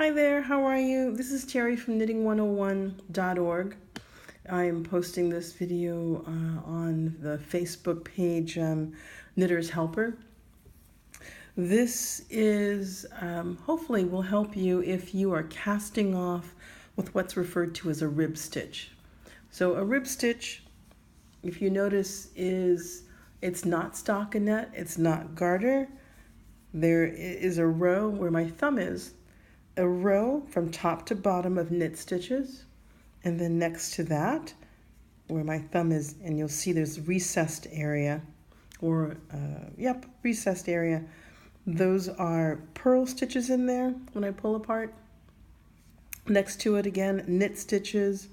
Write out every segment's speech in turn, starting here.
Hi there, how are you? This is Terry from knitting101.org. I am posting this video on the Facebook page Knitter's Helper. This is hopefully will help you if you are casting off with what's referred to as a rib stitch. So a rib stitch, if you notice, it's not stockinette, it's not garter. There is a row where my thumb is, a row from top to bottom of knit stitches, and then next to that where my thumb is, and you'll see there's recessed area, or recessed area. Those are purl stitches in there when I pull apart. Next to it again, knit stitches,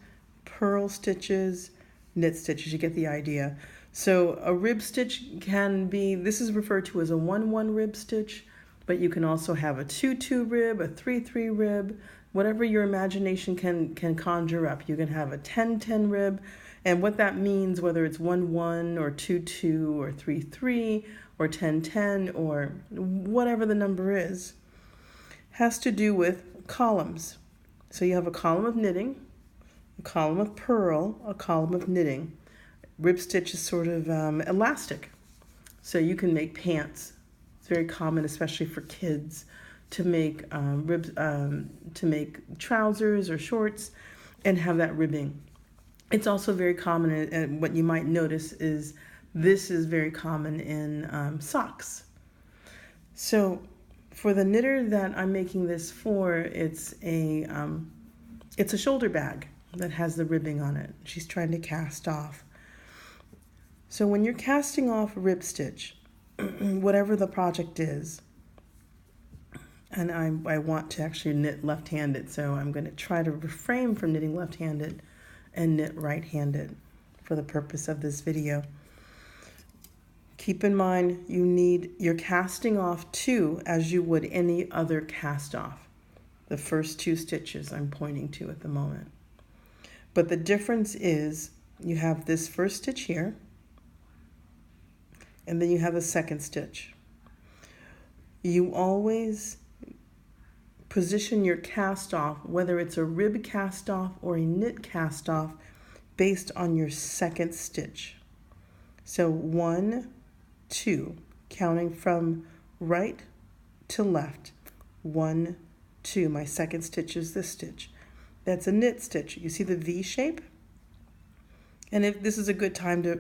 purl stitches, knit stitches. You get the idea. So a rib stitch can be, this is referred to as a 1-1 rib stitch, but you can also have a 2-2 rib, a 3-3 rib, whatever your imagination can conjure up. You can have a 10-10 rib, and what that means, whether it's 1-1 or 2-2 or 3-3 or 10-10 or whatever the number is, has to do with columns. So you have a column of knitting, a column of purl, a column of knitting. Rib stitch is sort of elastic, so you can make pants. It's very common, especially for kids, to make to make trousers or shorts and have that ribbing. It's also very common, and what you might notice is this is very common in socks. So for the knitter that I'm making this for, it's a shoulder bag that has the ribbing on it. She's trying to cast off. So when you're casting off a rib stitch, whatever the project is, and I want to actually knit left-handed, so I'm going to try to refrain from knitting left-handed and knit right-handed for the purpose of this video. Keep in mind you're casting off two as you would any other cast off. The first two stitches I'm pointing to at the moment. But the difference is you have this first stitch here, and then you have a second stitch. You always position your cast off, whether it's a rib cast off or a knit cast off, based on your second stitch. So 1, 2, counting from right to left. 1, 2, my second stitch is this stitch. That's a knit stitch. You see the V shape? And if this is a good time to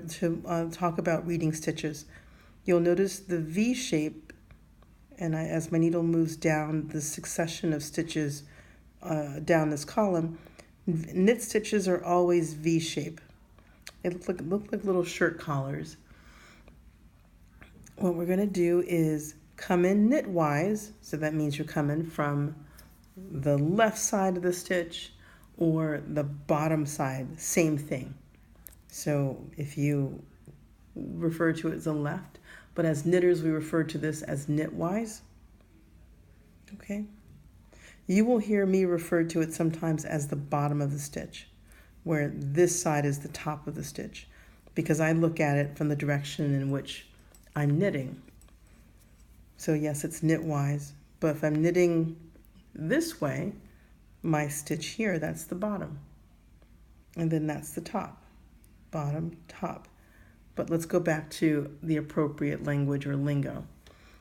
talk about reading stitches. You'll notice the V shape, and as my needle moves down the succession of stitches down this column, knit stitches are always V shape. They look like little shirt collars. What we're going to do is come in knitwise, so that means you're coming from the left side of the stitch or the bottom side, same thing. So if you refer to it as a left, but as knitters we refer to this as knitwise. Okay? You will hear me refer to it sometimes as the bottom of the stitch, where this side is the top of the stitch, because I look at it from the direction in which I'm knitting. So yes, it's knitwise, but if I'm knitting this way, my stitch here, that's the bottom. And then that's the top. Bottom, top. But let's go back to the appropriate language or lingo,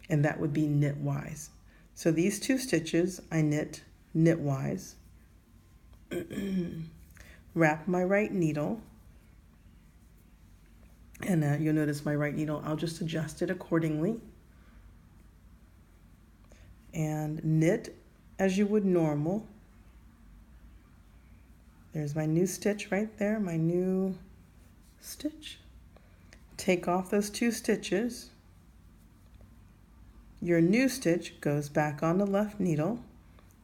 and that would be knitwise. So these two stitches I knit knitwise, wrap my right needle, and you'll notice my right needle, I'll just adjust it accordingly, and knit as you would normal. There's my new stitch right there, my new stitch. Take off those two stitches. Your new stitch goes back on the left needle,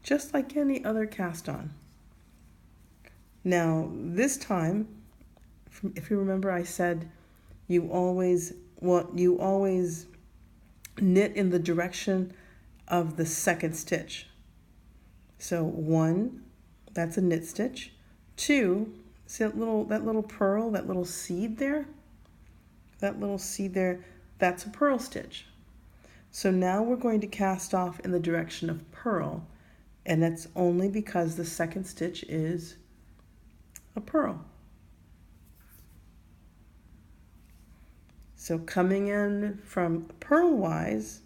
just like any other cast on. Now, this time, if you remember, I said you always knit in the direction of the second stitch. So 1, that's a knit stitch. 2, see that little purl, that little seed there? That little seed there, that's a purl stitch. So now we're going to cast off in the direction of purl, And that's only because the second stitch is a purl. So coming in from purlwise,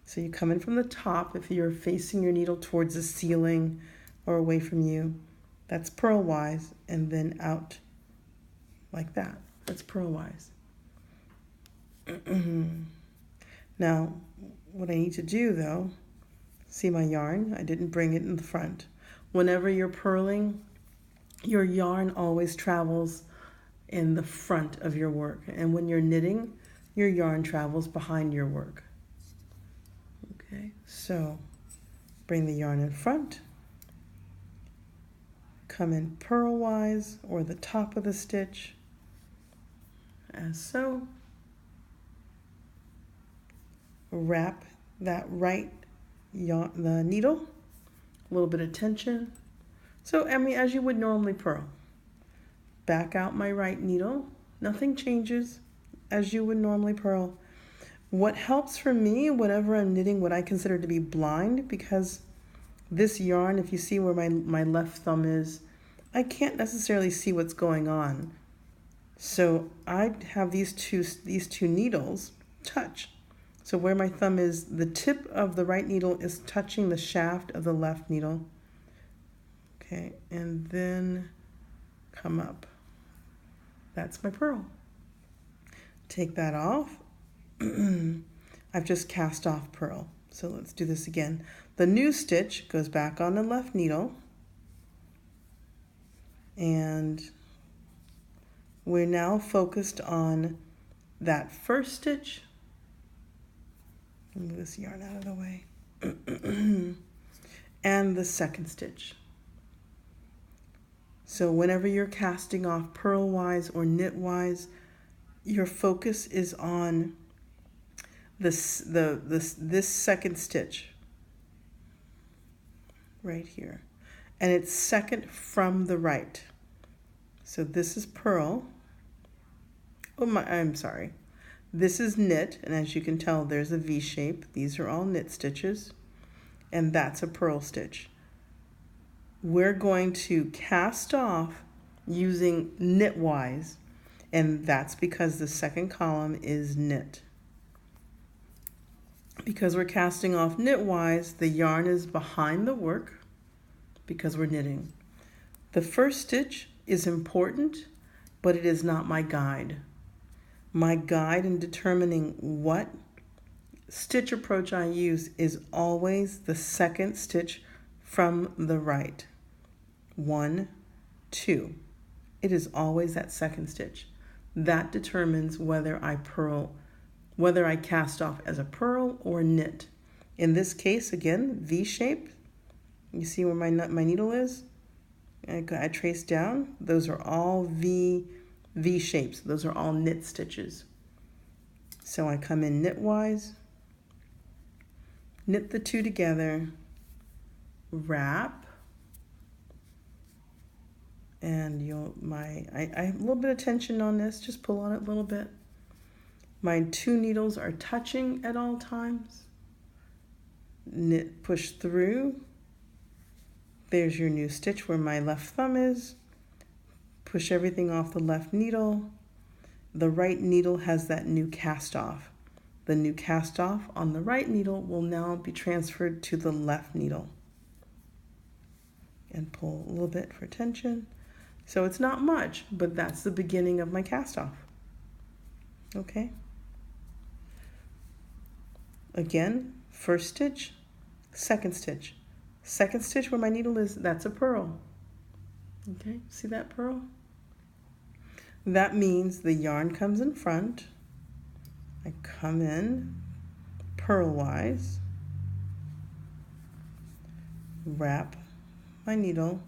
so you come in from the top if you're facing your needle towards the ceiling or away from you, that's purlwise, and then out like that. That's purlwise. Now, what I need to do though, see my yarn? I didn't bring it in the front. Whenever you're purling, your yarn always travels in the front of your work. And when you're knitting, your yarn travels behind your work. Okay, so bring the yarn in front, come in purlwise or the top of the stitch, as so. Wrap that right the needle, a little bit of tension. So, I mean, as you would normally purl. Back out my right needle, nothing changes, as you would normally purl. What helps for me whenever I'm knitting what I consider to be blind, because this yarn, if you see where my left thumb is, I can't necessarily see what's going on. So I have these two needles touch. So where my thumb is, the tip of the right needle is touching the shaft of the left needle. Okay, and then come up. That's my purl. Take that off. I've just cast off purl. So let's do this again. The new stitch goes back on the left needle. And we're now focused on that first stitch. Move this yarn out of the way. And the second stitch. So whenever you're casting off purlwise or knitwise, your focus is on this second stitch right here. And it's second from the right. So this is purl. I'm sorry. This is knit, and as you can tell, there's a V shape. These are all knit stitches, and that's a purl stitch. We're going to cast off using knitwise, and that's because the second column is knit. Because we're casting off knitwise, the yarn is behind the work because we're knitting. The first stitch is important, but it is not my guide. My guide in determining what stitch approach I use is always the second stitch from the right. 1, 2. It is always that second stitch. That determines whether I cast off as a purl or knit. In this case, again, V shape. You see where my needle is? I trace down. Those are all V shapes. Those are all knit stitches. So I come in knitwise, knit the two together, wrap, and I have a little bit of tension on this, just pull on it a little bit. My two needles are touching at all times. Knit, push through. There's your new stitch where my left thumb is. Push everything off the left needle. The right needle has that new cast off. The new cast off on the right needle will now be transferred to the left needle. And pull a little bit for tension. So it's not much, but that's the beginning of my cast off. Okay? Again, first stitch, second stitch. Second stitch where my needle is, that's a purl. Okay, see that purl? That means the yarn comes in front. I come in purlwise, wrap my needle,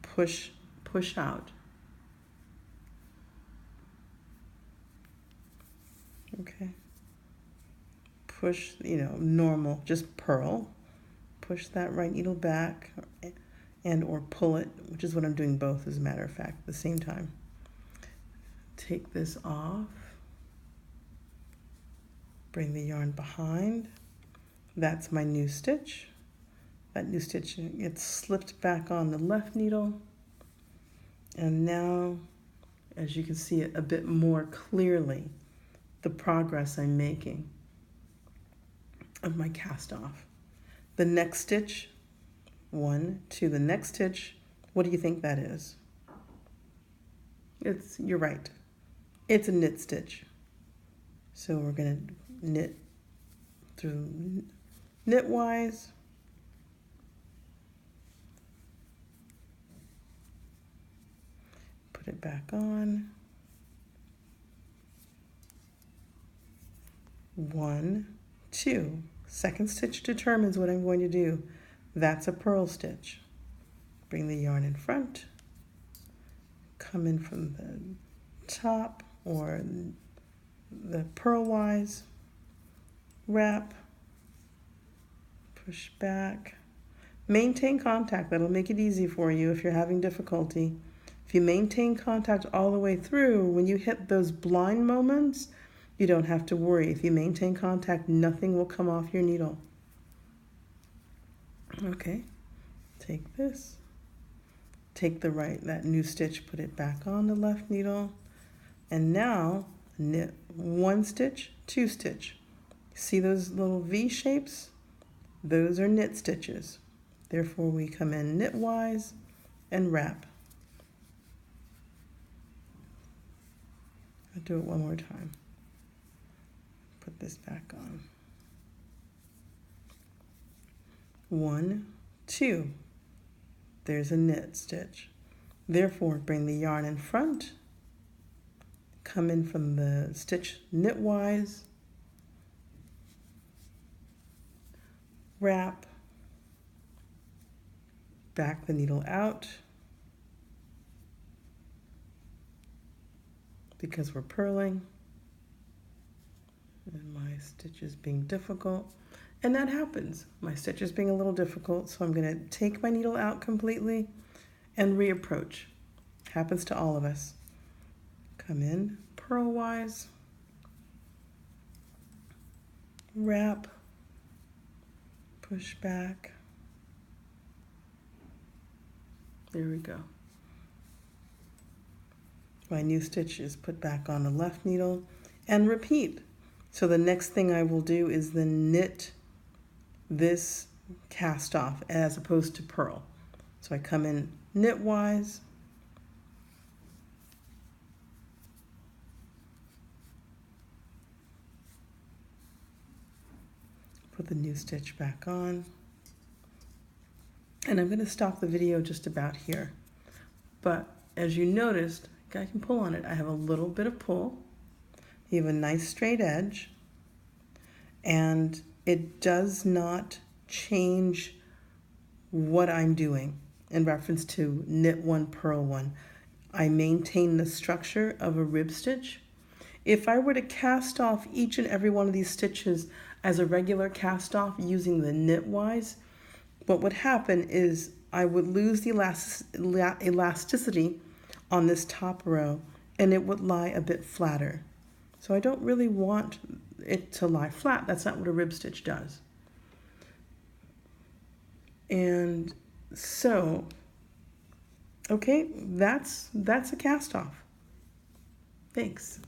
push out. Okay. Push, normal, just purl. Push that right needle back or pull it, which is what I'm doing both, as a matter of fact, at the same time. Take this off. Bring the yarn behind. That's my new stitch. That new stitch gets slipped back on the left needle. And now, as you can see it a bit more clearly, the progress I'm making of my cast off. The next stitch, 1, 2, the next stitch, what do you think that is? You're right, it's a knit stitch. So we're gonna knit through knitwise, put it back on, 1, 2. Second stitch determines what I'm going to do. That's a purl stitch. Bring the yarn in front, come in from the top or the purlwise, wrap, push back, maintain contact. That'll make it easy for you if you're having difficulty. If you maintain contact all the way through, when you hit those blind moments, you don't have to worry. If you maintain contact, nothing will come off your needle. Okay, take this, take that new stitch, put it back on the left needle, and now knit 1 stitch, 2 stitch. See those little V shapes? Those are knit stitches. Therefore, we come in knitwise and wrap. I'll do it one more time. Put this back on. 1, 2. There's a knit stitch. Therefore, bring the yarn in front, come in from the stitch knitwise, wrap, back the needle out because we're purling and my stitch is being difficult. And that happens. My stitch is being a little difficult, so I'm going to take my needle out completely and reapproach. Happens to all of us. Come in purlwise, wrap, push back. There we go. My new stitch is put back on the left needle and repeat. So the next thing I will do is then knit this cast off as opposed to purl. So I come in knitwise, put the new stitch back on, and I'm going to stop the video just about here. But as you noticed, I can pull on it. I have a little bit of pull. You have a nice straight edge, and it does not change what I'm doing in reference to knit 1, purl 1. I maintain the structure of a rib stitch. If I were to cast off each and every one of these stitches as a regular cast off using the knitwise, what would happen is I would lose the elasticity on this top row and it would lie a bit flatter. So I don't really want it to lie flat. That's not what a rib stitch does. And so, okay, that's a cast off. Thanks.